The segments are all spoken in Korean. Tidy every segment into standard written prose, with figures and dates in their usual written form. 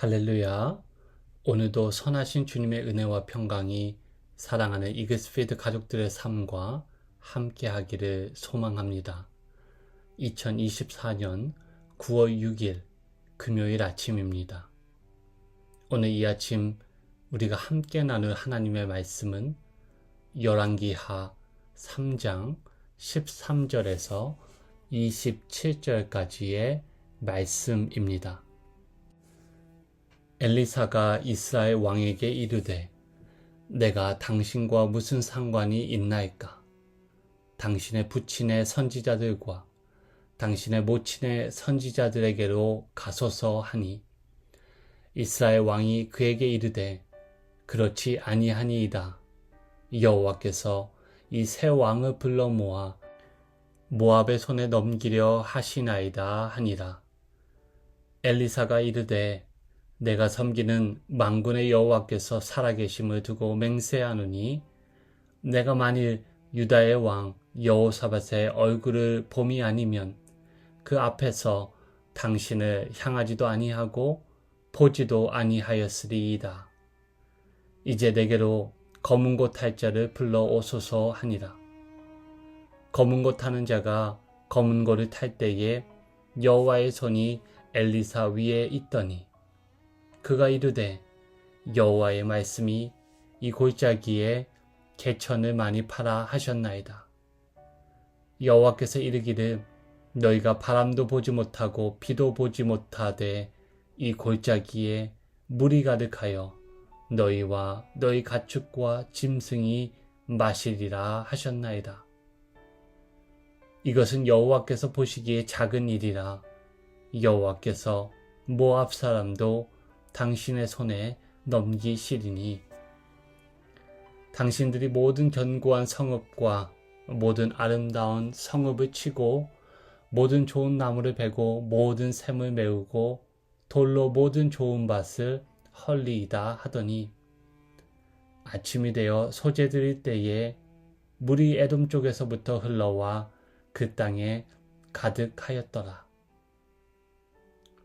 할렐루야. 오늘도 선하신 주님의 은혜와 평강이 사랑하는 이글스필드 가족들의 삶과 함께 하기를 소망합니다. 2024년 9월 6일 금요일 아침입니다. 오늘 이 아침 우리가 함께 나눌 하나님의 말씀은 열왕기하 3장 13절에서 27절까지의 말씀입니다. 엘리사가 이스라엘 왕에게 이르되 내가 당신과 무슨 상관이 있나이까? 당신의 부친의 선지자들과 당신의 모친의 선지자들에게로 가소서 하니 이스라엘 왕이 그에게 이르되 그렇지 아니하니이다. 여호와께서 이 새 왕을 불러 모아 모압의 손에 넘기려 하시나이다 하니라. 엘리사가 이르되 내가 섬기는 만군의 여호와께서 살아계심을 두고 맹세하노니 내가 만일 유다의 왕 여호사밧의 얼굴을 봄이 아니면 그 앞에서 당신을 향하지도 아니하고 보지도 아니하였으리이다. 이제 내게로 검은 곳 탈 자를 불러 오소서 하니라. 검은 곳 타는 자가 검은 고를 탈 때에 여호와의 손이 엘리사 위에 있더니 그가 이르되 여호와의 말씀이 이 골짜기에 개천을 많이 파라 하셨나이다. 여호와께서 이르기를 너희가 바람도 보지 못하고 비도 보지 못하되 이 골짜기에 물이 가득하여 너희와 너희 가축과 짐승이 마시리라 하셨나이다. 이것은 여호와께서 보시기에 작은 일이라. 여호와께서 모압 사람도 당신의 손에 넘기시리니 당신들이 모든 견고한 성읍과 모든 아름다운 성읍을 치고 모든 좋은 나무를 베고 모든 샘을 메우고 돌로 모든 좋은 밭을 헐리이다 하더니 아침이 되어 소재 드릴 때에 물이 에돔 쪽에서부터 흘러와 그 땅에 가득하였더라.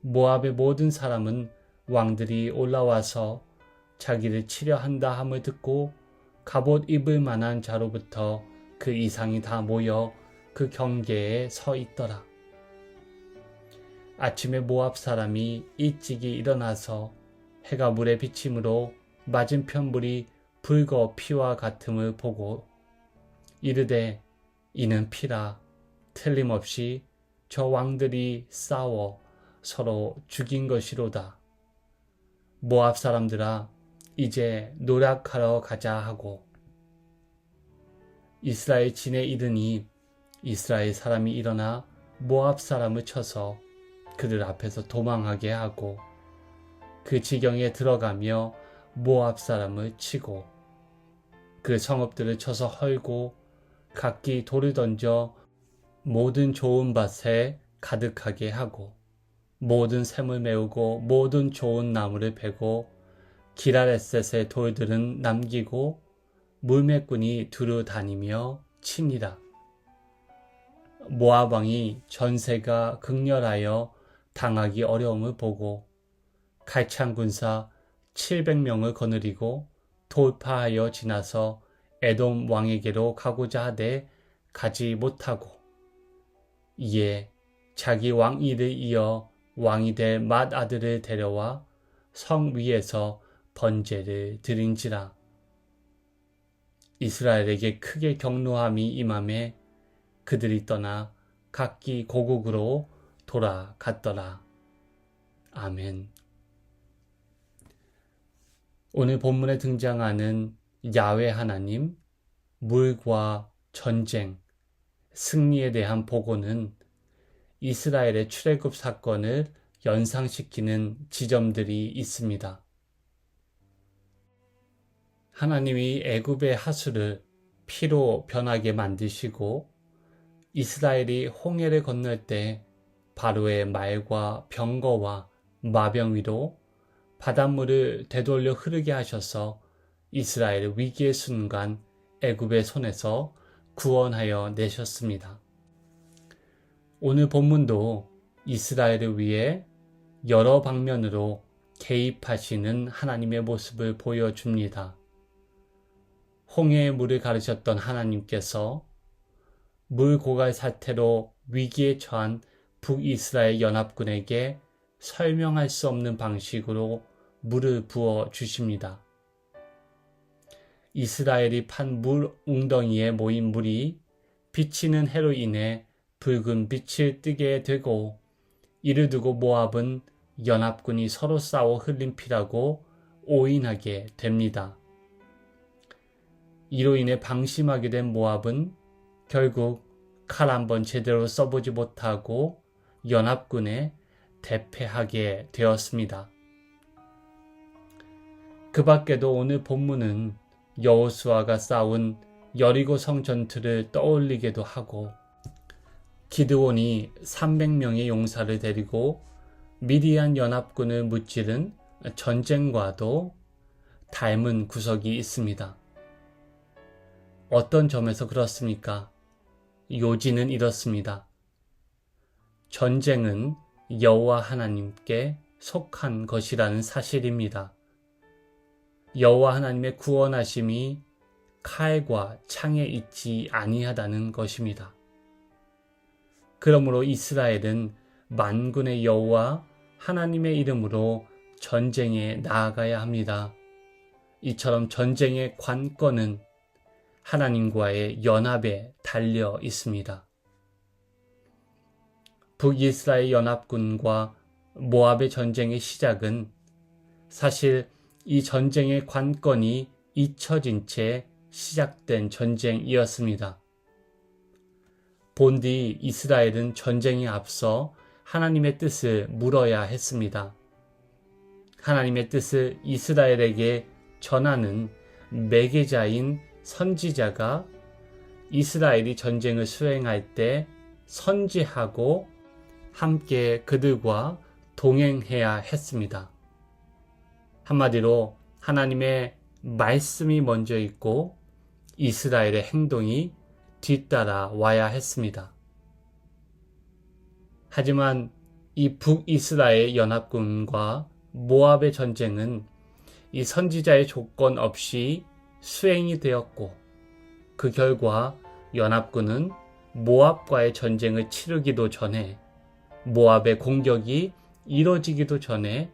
모압의 모든 사람은 왕들이 올라와서 자기를 치려 한다 함을 듣고 갑옷 입을 만한 자로부터 그 이상이 다 모여 그 경계에 서 있더라. 아침에 모압 사람이 일찍이 일어나서 해가 물에 비침으로 맞은편 물이 붉어 피와 같음을 보고 이르되 이는 피라. 틀림없이 저 왕들이 싸워 서로 죽인 것이로다. 모압 사람들아 이제 노략하러 가자 하고 이스라엘 진에 이르니 이스라엘 사람이 일어나 모압 사람을 쳐서 그들 앞에서 도망하게 하고 그 지경에 들어가며 모압 사람을 치고 그 성읍들을 쳐서 헐고 각기 돌을 던져 모든 좋은 밭에 가득하게 하고 모든 샘을 메우고 모든 좋은 나무를 베고 기라레셋의 돌들은 남기고 물매꾼이 두루 다니며 치니라. 모압 왕이 전세가 극렬하여 당하기 어려움을 보고 갈창 군사 700명을 거느리고 돌파하여 지나서 에돔 왕에게로 가고자 하되 가지 못하고 이에 자기 왕위를 이어 왕이 될 맏아들을 데려와 성 위에서 번제를 드린지라. 이스라엘에게 크게 경노함이 임하매 그들이 떠나 각기 고국으로 돌아갔더라. 아멘. 오늘 본문에 등장하는 야훼 하나님, 물과 전쟁, 승리에 대한 보고는 이스라엘의 출애굽 사건을 연상시키는 지점들이 있습니다. 하나님이 애굽의 하수를 피로 변하게 만드시고 이스라엘이 홍해를 건널 때 바로의 말과 병거와 마병 위로 바닷물을 되돌려 흐르게 하셔서 이스라엘의 위기의 순간 애굽의 손에서 구원하여 내셨습니다. 오늘 본문도 이스라엘을 위해 여러 방면으로 개입하시는 하나님의 모습을 보여줍니다. 홍해의 물을 가르셨던 하나님께서 물 고갈 사태로 위기에 처한 북이스라엘 연합군에게 설명할 수 없는 방식으로 물을 부어 주십니다. 이스라엘이 판 물 웅덩이에 모인 물이 비치는 해로 인해 붉은 빛을 띠게 되고, 이를 두고 모압은 연합군이 서로 싸워 흘린 피라고 오인하게 됩니다. 이로 인해 방심하게 된 모압은 결국 칼 한 번 제대로 써보지 못하고 연합군에 대패하게 되었습니다. 그 밖에도 오늘 본문은 여호수아가 싸운 여리고 성 전투를 떠올리게도 하고, 기드온이 300명의 용사를 데리고 미디안 연합군을 무찌른 전쟁과도 닮은 구석이 있습니다. 어떤 점에서 그렇습니까? 요지는 이렇습니다. 전쟁은 여호와 하나님께 속한 것이라는 사실입니다. 여호와 하나님의 구원하심이 칼과 창에 있지 아니하다는 것입니다. 그러므로 이스라엘은 만군의 여호와 하나님의 이름으로 전쟁에 나아가야 합니다. 이처럼 전쟁의 관건은 하나님과의 연합에 달려 있습니다. 북이스라엘 연합군과 모압의 전쟁의 시작은 사실 이 전쟁의 관건이 잊혀진 채 시작된 전쟁이었습니다. 본디 이스라엘은 전쟁에 앞서 하나님의 뜻을 물어야 했습니다. 하나님의 뜻을 이스라엘에게 전하는 매개자인 선지자가 이스라엘이 전쟁을 수행할 때 선지하고 함께 그들과 동행해야 했습니다. 한마디로 하나님의 말씀이 먼저 있고 이스라엘의 행동이 뒤따라 와야 했습니다. 하지만 이 북이스라엘 연합군과 모압의 전쟁은 이 선지자의 조건 없이 수행이 되었고, 그 결과 연합군은 모압과의 전쟁을 치르기도 전에, 모압의 공격이 이뤄지기도 전에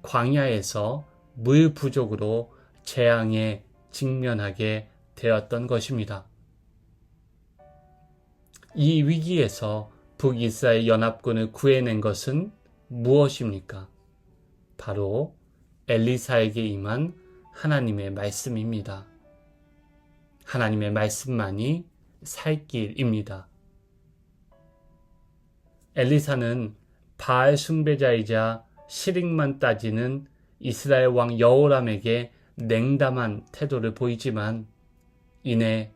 광야에서 물 부족으로 재앙에 직면하게 되었던 것입니다. 이 위기에서 북이스라엘 연합군을 구해낸 것은 무엇입니까? 바로 엘리사에게 임한 하나님의 말씀입니다. 하나님의 말씀만이 살 길입니다. 엘리사는 바알 숭배자이자 시릭만 따지는 이스라엘 왕 여호람에게 냉담한 태도를 보이지만, 이내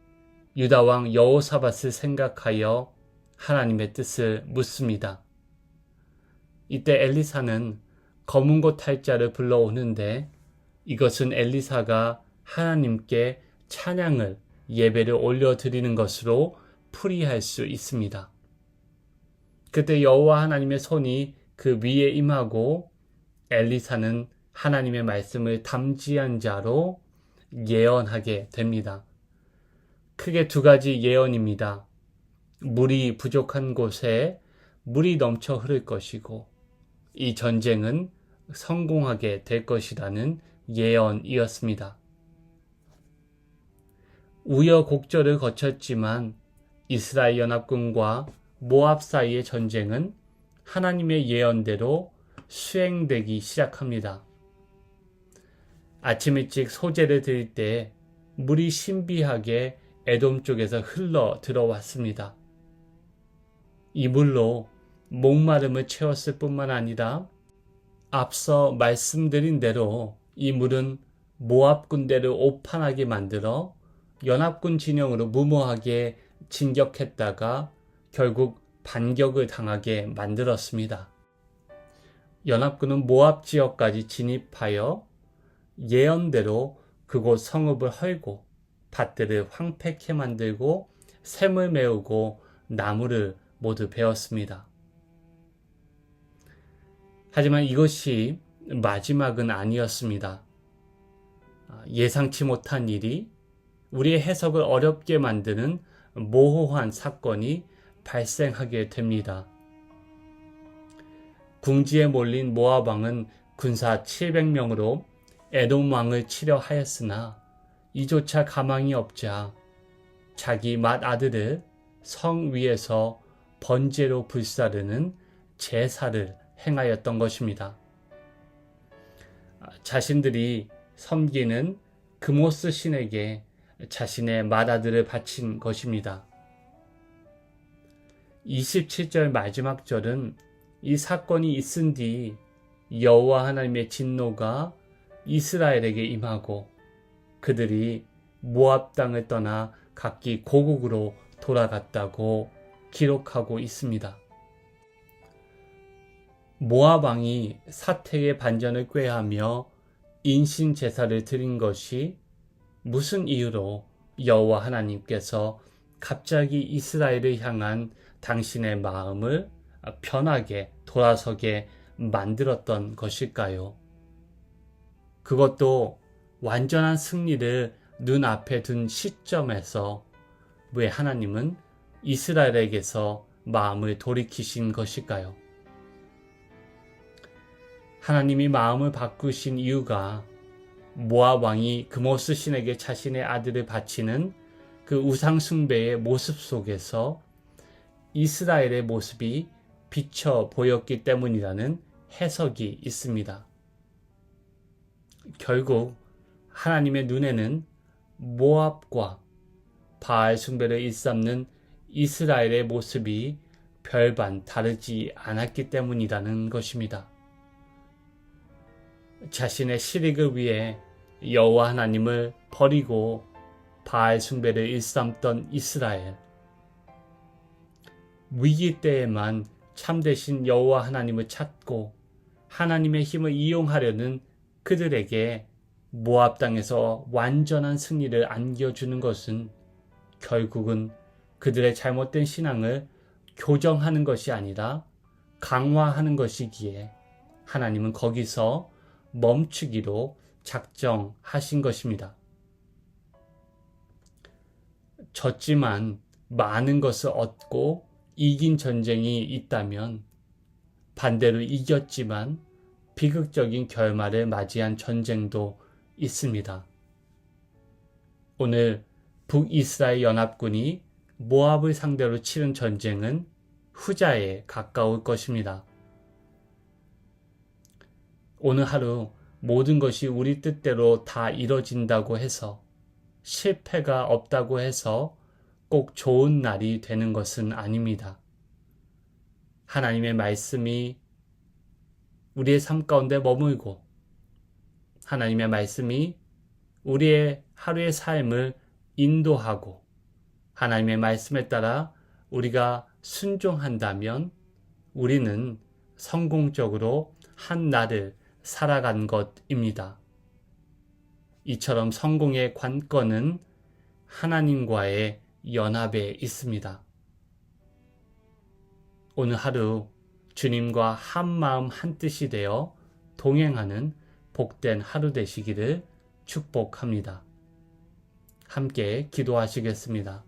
유다 왕 여호사밧을 생각하여 하나님의 뜻을 묻습니다. 이때 엘리사는 검은 고 탈자를 불러오는데, 이것은 엘리사가 하나님께 찬양을, 예배를 올려드리는 것으로 풀이할 수 있습니다. 그때 여호와 하나님의 손이 그 위에 임하고 엘리사는 하나님의 말씀을 담지한 자로 예언하게 됩니다. 크게 두 가지 예언입니다. 물이 부족한 곳에 물이 넘쳐 흐를 것이고, 이 전쟁은 성공하게 될 것이라는 예언이었습니다. 우여곡절을 거쳤지만 이스라엘 연합군과 모압 사이의 전쟁은 하나님의 예언대로 수행되기 시작합니다. 아침 일찍 소재를 드릴 때 물이 신비하게 에돔 쪽에서 흘러 들어왔습니다. 이 물로 목마름을 채웠을 뿐만 아니라 앞서 말씀드린 대로 이 물은 모압 군대를 오판하게 만들어 연합군 진영으로 무모하게 진격했다가 결국 반격을 당하게 만들었습니다. 연합군은 모압 지역까지 진입하여 예언대로 그곳 성읍을 헐고 밭들을 황폐케 만들고 샘을 메우고 나무를 모두 베었습니다. 하지만 이것이 마지막은 아니었습니다. 예상치 못한 일이 우리의 해석을 어렵게 만드는 모호한 사건이 발생하게 됩니다. 궁지에 몰린 모압 왕은 군사 700명으로 에돔 왕을 치려 하였으나 이조차 가망이 없자 자기 맏아들을 성 위에서 번제로 불사르는 제사를 행하였던 것입니다. 자신들이 섬기는 그모스 신에게 자신의 맏아들을 바친 것입니다. 27절 마지막 절은 이 사건이 있은 뒤 여호와 하나님의 진노가 이스라엘에게 임하고 그들이 모압 땅을 떠나 각기 고국으로 돌아갔다고 기록하고 있습니다. 모압 왕이 사태의 반전을 꾀하며 인신 제사를 드린 것이 무슨 이유로 여호와 하나님께서 갑자기 이스라엘을 향한 당신의 마음을 변하게 돌아서게 만들었던 것일까요? 그것도 완전한 승리를 눈앞에 둔 시점에서 왜 하나님은 이스라엘에게서 마음을 돌이키신 것일까요? 하나님이 마음을 바꾸신 이유가 모압 왕이 그모스 신에게 자신의 아들을 바치는 그 우상 숭배의 모습 속에서 이스라엘의 모습이 비쳐 보였기 때문이라는 해석이 있습니다. 결국 하나님의 눈에는 모압과 바알 숭배를 일삼는 이스라엘의 모습이 별반 다르지 않았기 때문이라는 것입니다. 자신의 실익을 위해 여호와 하나님을 버리고 바알 숭배를 일삼던 이스라엘. 위기 때에만 참되신 여호와 하나님을 찾고 하나님의 힘을 이용하려는 그들에게 모압 땅에서 완전한 승리를 안겨주는 것은 결국은 그들의 잘못된 신앙을 교정하는 것이 아니라 강화하는 것이기에 하나님은 거기서 멈추기로 작정하신 것입니다. 졌지만 많은 것을 얻고 이긴 전쟁이 있다면 반대로 이겼지만 비극적인 결말을 맞이한 전쟁도 있습니다. 오늘 북이스라엘 연합군이 모압을 상대로 치른 전쟁은 후자에 가까울 것입니다. 오늘 하루 모든 것이 우리 뜻대로 다 이뤄진다고 해서 실패가 없다고 해서 꼭 좋은 날이 되는 것은 아닙니다. 하나님의 말씀이 우리의 삶 가운데 머물고 하나님의 말씀이 우리의 하루의 삶을 인도하고 하나님의 말씀에 따라 우리가 순종한다면 우리는 성공적으로 한 날을 살아간 것입니다. 이처럼 성공의 관건은 하나님과의 연합에 있습니다. 오늘 하루 주님과 한 마음 한 뜻이 되어 동행하는 복된 하루 되시기를 축복합니다. 함께 기도하시겠습니다.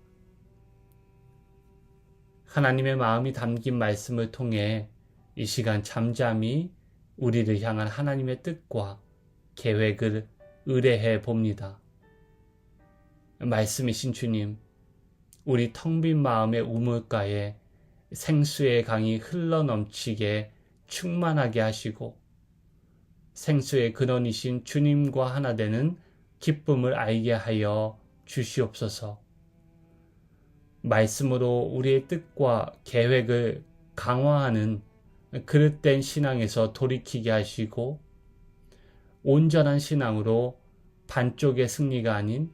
하나님의 마음이 담긴 말씀을 통해 이 시간 잠잠히 우리를 향한 하나님의 뜻과 계획을 의뢰해 봅니다. 말씀이신 주님, 우리 텅 빈 마음의 우물가에 생수의 강이 흘러넘치게 충만하게 하시고 생수의 근원이신 주님과 하나 되는 기쁨을 알게 하여 주시옵소서. 말씀으로 우리의 뜻과 계획을 강화하는 그릇된 신앙에서 돌이키게 하시고 온전한 신앙으로 반쪽의 승리가 아닌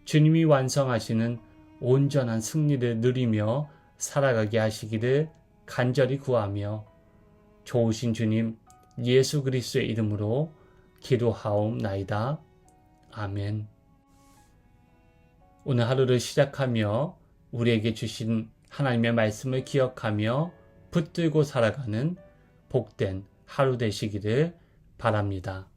주님이 완성하시는 온전한 승리를 누리며 살아가게 하시기를 간절히 구하며 좋으신 주님 예수 그리스도의 이름으로 기도하옵나이다. 아멘. 오늘 하루를 시작하며 우리에게 주신 하나님의 말씀을 기억하며 붙들고 살아가는 복된 하루 되시기를 바랍니다.